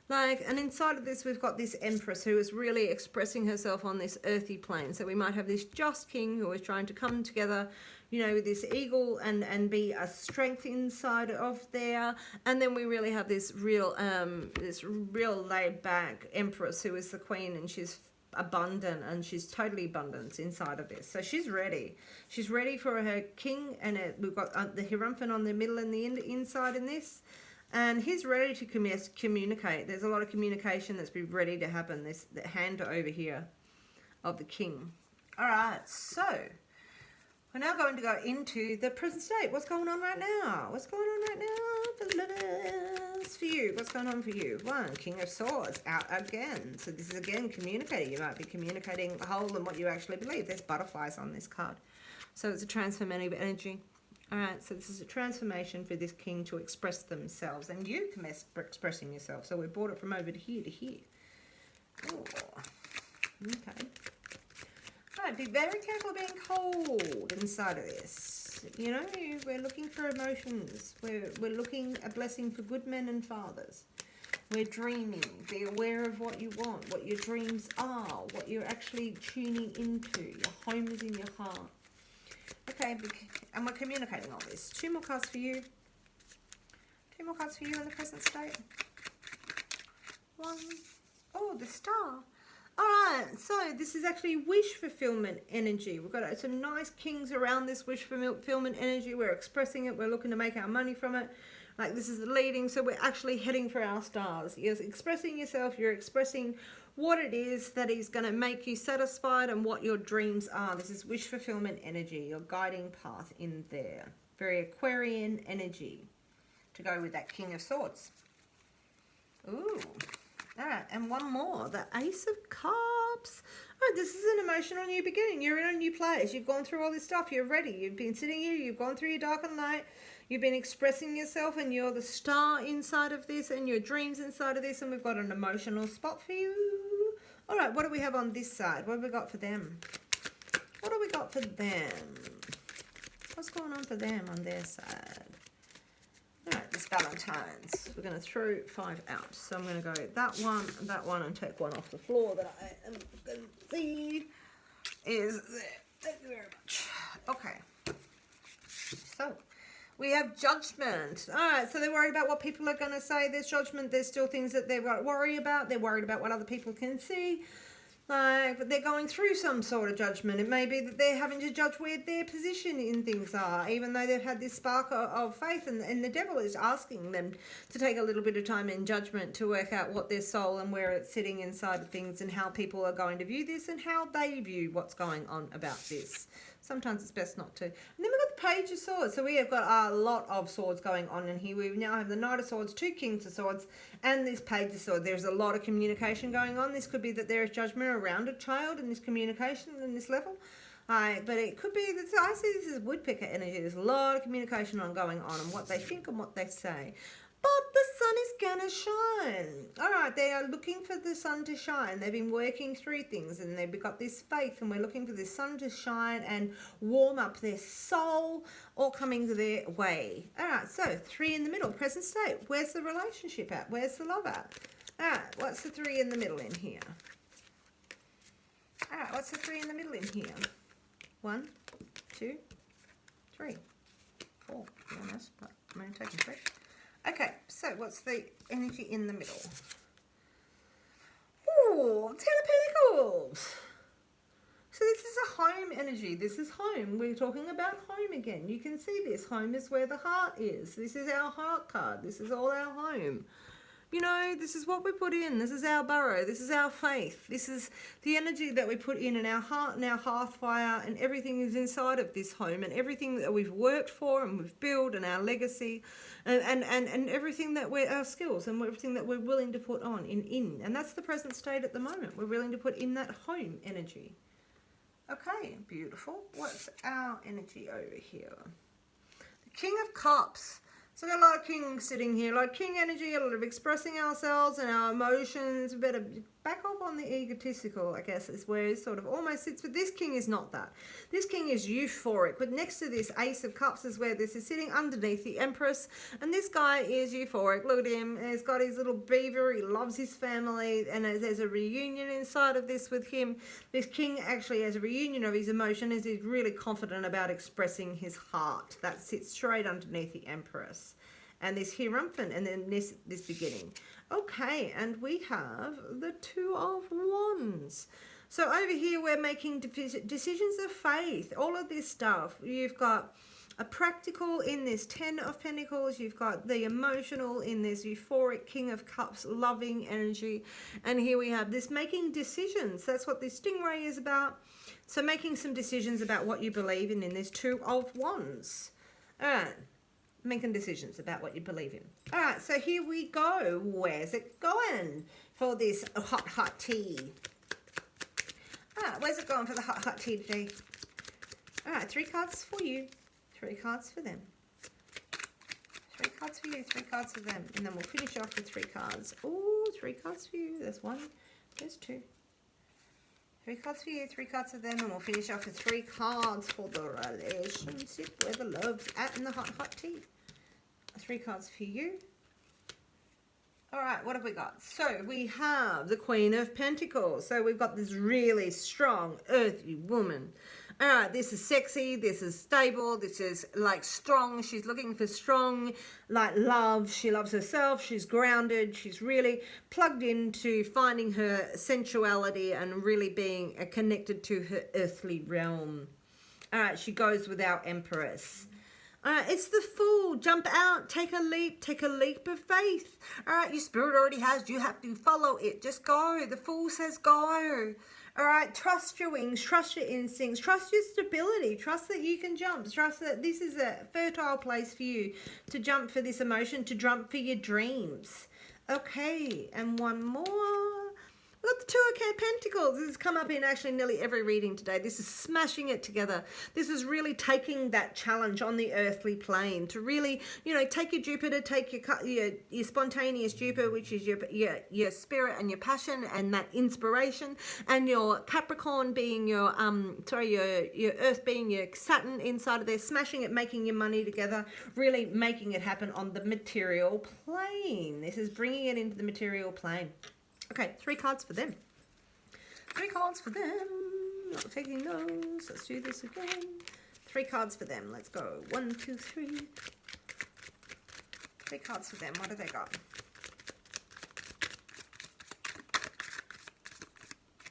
And inside of this we've got this Empress who is really expressing herself on this earthy plane. So we might have this just King who is trying to come together, you know, with this eagle and be a strength inside of there. And then we really have this real laid back Empress who is the Queen, and she's abundant, and she's totally abundant inside of this. So she's ready for her king, and we've got the Hierophant on the middle and the inside in this, and he's ready to communicate. There's a lot of communication that's been ready to happen. This the hand over here of the king. All right, so we're now going to go into the present state. What's going on right now? What's going on right now for lovers, for you? What's going on for you? One, King of Swords, out again. So this is again communicating. You might be communicating whole and what you actually believe. There's butterflies on this card. So it's a transformative energy. All right, so this is a transformation for this king to express themselves. And you can expressing yourself. So we brought it from over to here to here. Oh, okay. Right, be very careful of being cold inside of this. You know, we're looking for emotions. We're looking a blessing for good men and fathers. We're dreaming. Be aware of what you want, what your dreams are, what you're actually tuning into. Your home is in your heart. Okay, and we're communicating all this. Two more cards for you. Two more cards for you in the present state. One. Oh, the Star. Alright, so this is actually wish fulfillment energy. We've got some nice kings around this wish fulfillment energy. We're expressing it. We're looking to make our money from it. Like this is leading, so we're actually heading for our stars. You're expressing yourself, you're expressing what it is that is going to make you satisfied and what your dreams are. This is wish fulfillment energy, your guiding path in there. Very Aquarian energy to go with that King of Swords. Ooh. All right, and one more, the Ace of Cups. Oh, this is an emotional new beginning. You're in a new place. You've gone through all this stuff. You're ready. You've been sitting here. You've gone through your dark and light. You've been expressing yourself, and you're the star inside of this, and your dreams inside of this, and we've got an emotional spot for you. All right, what do we have on this side? What have we got for them? What do we got for them? What's going on for them on their side? All right, this Valentines. We're going to throw 5 out. So I'm going to go that one, and take one off the floor that I am going to see is there. Thank you very much. Okay. So we have judgment. All right, so they're worried about what people are going to say. There's judgment. There's still things that they worry about. They're worried about what other people can see. Like, they're going through some sort of judgment. It may be that they're having to judge where their position in things are, even though they've had this spark of faith, and the devil is asking them to take a little bit of time in judgment to work out what their soul and where it's sitting inside of things, and how people are going to view this and how they view what's going on about this. Sometimes it's best not to. And then we've got the Page of Swords. So we have got a lot of swords going on in here. We now have the Knight of Swords, 2 Kings of Swords, and this Page of Swords. There's a lot of communication going on. This could be that there is judgment around a child in this communication in this level. But it could be that I see this as woodpecker energy. There's a lot of communication going on and what they think and what they say. But the sun is going to shine. All right, they are looking for the sun to shine. They've been working through things, and they've got this faith, and we're looking for the sun to shine and warm up their soul, all coming their way. All right, so 3 in the middle, present state. Where's the relationship at? Where's the love at? All right, what's the 3 in the middle in here? All right, what's the 3 in the middle in here? 1, 2, 3, 4. Be honest, but I'm only taking 3. Okay, so what's the energy in the middle? Ooh, 10 of Pentacles. So this is a home energy. This is home. We're talking about home again. You can see this. Home is where the heart is. This is our heart card. This is all our home. You know, this is what we put in. This is our burrow. This is our faith. This is the energy that we put in our heart and our hearth fire, and everything is inside of this home, and everything that we've worked for and we've built, and our legacy, and everything that we're, our skills, and everything that we're willing to put on in. And that's the present state at the moment. We're willing to put in that home energy. Okay, beautiful. What's our energy over here? The King of Cups. So we've got a lot of kings sitting here, like king energy, a lot of expressing ourselves and our emotions. We better back off on the egotistical, I guess, is where it sort of almost sits. But this king is not that. This king is euphoric. But next to this Ace of Cups is where this is sitting underneath the Empress. And this guy is euphoric. Look at him. He's got his little beaver. He loves his family. And there's a reunion inside of this with him. This king actually has a reunion of his emotion as he's really confident about expressing his heart. That sits straight underneath the Empress. And this Hierophant, and then this beginning. Okay, and we have the 2 of Wands. So over here, we're making decisions of faith. All of this stuff. You've got a practical in this 10 of Pentacles. You've got the emotional in this euphoric King of Cups, loving energy. And here we have this making decisions. That's what this stingray is about. So making some decisions about what you believe in this 2 of Wands. All right. Making decisions about what you believe in. All right, so here we go. Where's it going for this hot tea? All right, where's it going for the hot tea today? All right, 3 cards for you, 3 cards for them. 3 cards for you, 3 cards for them. And then we'll finish off with 3 cards. Ooh, 3 cards for you. There's 1, there's 2. 3 cards for you, 3 cards for them, and we'll finish off with 3 cards for the relationship, where the love's at in the hot tea. 3 cards for you. All right, what have we got? So we have the Queen of Pentacles. So we've got this really strong, earthy woman. All right, this is sexy, this is stable, this is like strong. She's looking for strong, like love. She loves herself, she's grounded, she's really plugged into finding her sensuality and really being connected to her earthly realm. All right, she goes with our Empress. It's the Fool. Jump out, take a leap of faith. All right, your spirit already has. You have to follow it. Just go. The Fool says go. All right, trust your wings, trust your instincts, trust your stability, trust that you can jump, trust that this is a fertile place for you to jump for this emotion, to jump for your dreams. Okay, and one more. We've got the Two of Pentacles. This has come up in actually nearly every reading today. This is smashing it together. This is really taking that challenge on the earthly plane to really, take your Jupiter, take your spontaneous Jupiter, which is your spirit and your passion and that inspiration, and your Capricorn being your Earth being your Saturn inside of there, smashing it, making your money together, really making it happen on the material plane. This is bringing it into the material plane. Okay, 3 cards for them. 3 cards for them. Not taking those. Let's do this again. 3 cards for them. Let's go. 1, 2, 3. 3 cards for them. What do they got?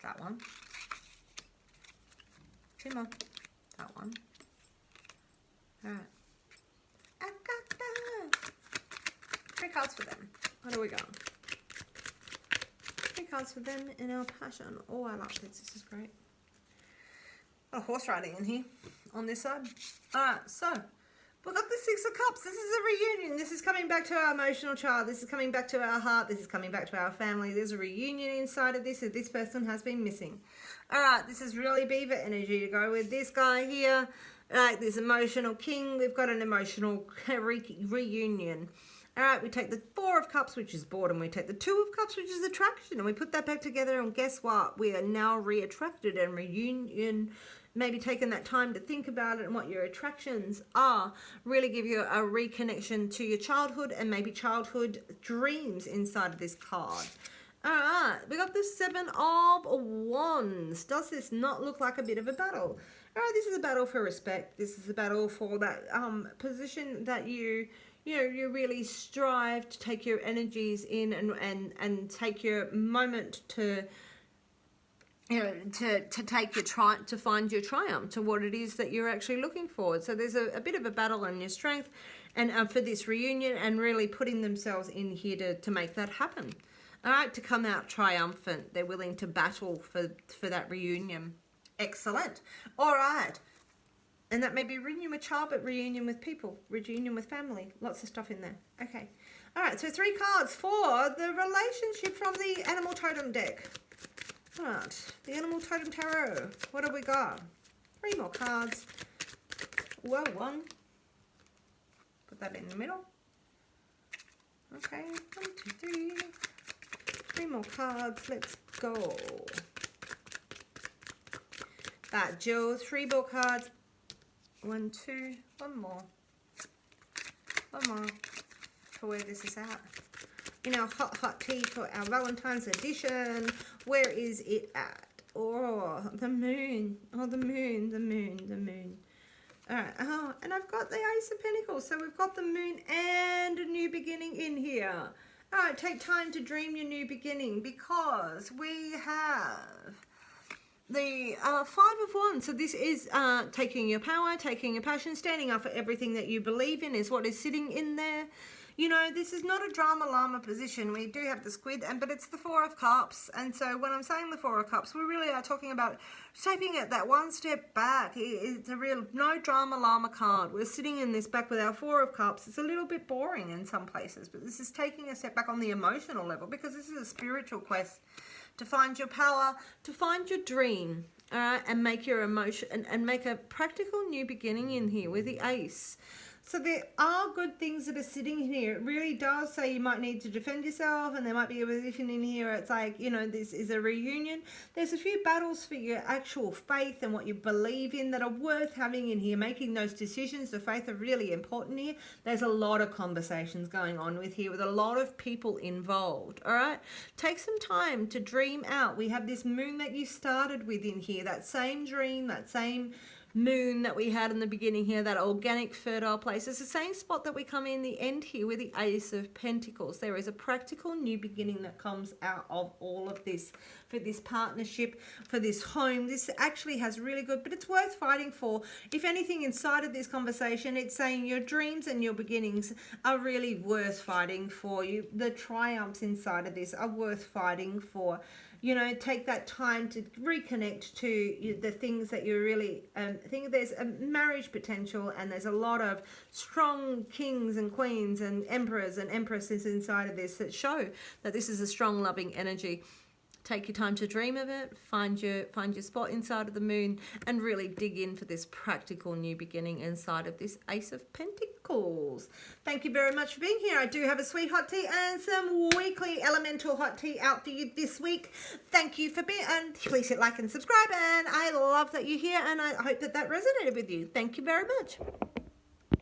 That one. 2 more. That one. Alright. I got that. 3 cards for them. What do we got? 3 cards for them in our passion. Oh, I like this. This is great. A horse riding in here on this side. Alright, so we've got the 6 of Cups. This is a reunion. This is coming back to our emotional child. This is coming back to our heart. This is coming back to our family. There's a reunion inside of this that this person has been missing. Alright, this is really Beaver energy to go with this guy here. Like this emotional king. We've got an emotional reunion. All right, we take the 4 of Cups, which is boredom. We take the 2 of Cups, which is attraction, and we put that back together, and guess what? We are now re-attracted and reunion. Maybe taking that time to think about it and what your attractions are really give you a reconnection to your childhood and maybe childhood dreams inside of this card. All right, we got the 7 of Wands. Does this not look like a bit of a battle? All right, this is a battle for respect. This is a battle for that position that you really strive to take your energies in and take your moment to take your to find your triumph to what it is that you're actually looking for. So there's a bit of a battle on your strength and for this reunion and really putting themselves in here to make that happen. All right, to come out triumphant. They're willing to battle for that reunion. Excellent. All right. And that may be reunion with child, but reunion with people, reunion with family. Lots of stuff in there. Okay. All right, so 3 cards for the relationship from the Animal Totem deck. All right, the Animal Totem Tarot. What have we got? 3 more cards. Whoa, 1. Put that in the middle. Okay, 1, 2, 3. 3 more cards. Let's go. That Joe, 3 more cards. 1, 2, 1 more. 1 more for where this is at. In our hot tea for our Valentine's edition. Where is it at? Oh, the moon. Oh, the moon, the moon, the moon. Alright, oh, and I've got the Ace of Pentacles. So we've got the moon and a new beginning in here. Alright, take time to dream your new beginning because we have the 5 of Wands. So this is taking your power, taking your passion, standing up for everything that you believe in is what is sitting in there. You know, this is not a drama llama position. We do have the squid, but it's the 4 of Cups. And so when I'm saying the 4 of Cups, we really are talking about taking it that one step back. It's a real no drama llama card. We're sitting in this back with our 4 of Cups. It's a little bit boring in some places, but this is taking a step back on the emotional level because this is a spiritual quest to find your power, to find your dream, and make your emotion and make a practical new beginning in here with the Ace. So there are good things that are sitting here. It really does say you might need to defend yourself, and there might be a position in here. It's like, you know, this is a reunion. There's a few battles for your actual faith and what you believe in that are worth having in here. Making those decisions, the faith are really important here. There's a lot of conversations going on with here with a lot of people involved, all right? Take some time to dream out. We have this moon that you started with in here, that same dream, that same moon that we had in the beginning here, that organic fertile place. It's the same spot that we come in the end here with the Ace of Pentacles. There is a practical new beginning that comes out of all of this, for this partnership, for this home. This actually has really good, but it's worth fighting for. If anything, inside of this conversation, it's saying your dreams and your beginnings are really worth fighting for. You, the triumphs inside of this are worth fighting for. You know, take that time to reconnect to the things that you really think. There's a marriage potential, and there's a lot of strong kings and queens and emperors and empresses inside of this that show that this is a strong, loving energy. Take your time to dream of it, find your spot inside of the moon, and really dig in for this practical new beginning inside of this Ace of Pentacles. Thank you very much for being here. I do have a sweet hot tea and some weekly elemental hot tea out for you this week. Thank you for being, and please hit like and subscribe, and I love that you're here, and I hope that that resonated with you. Thank you very much.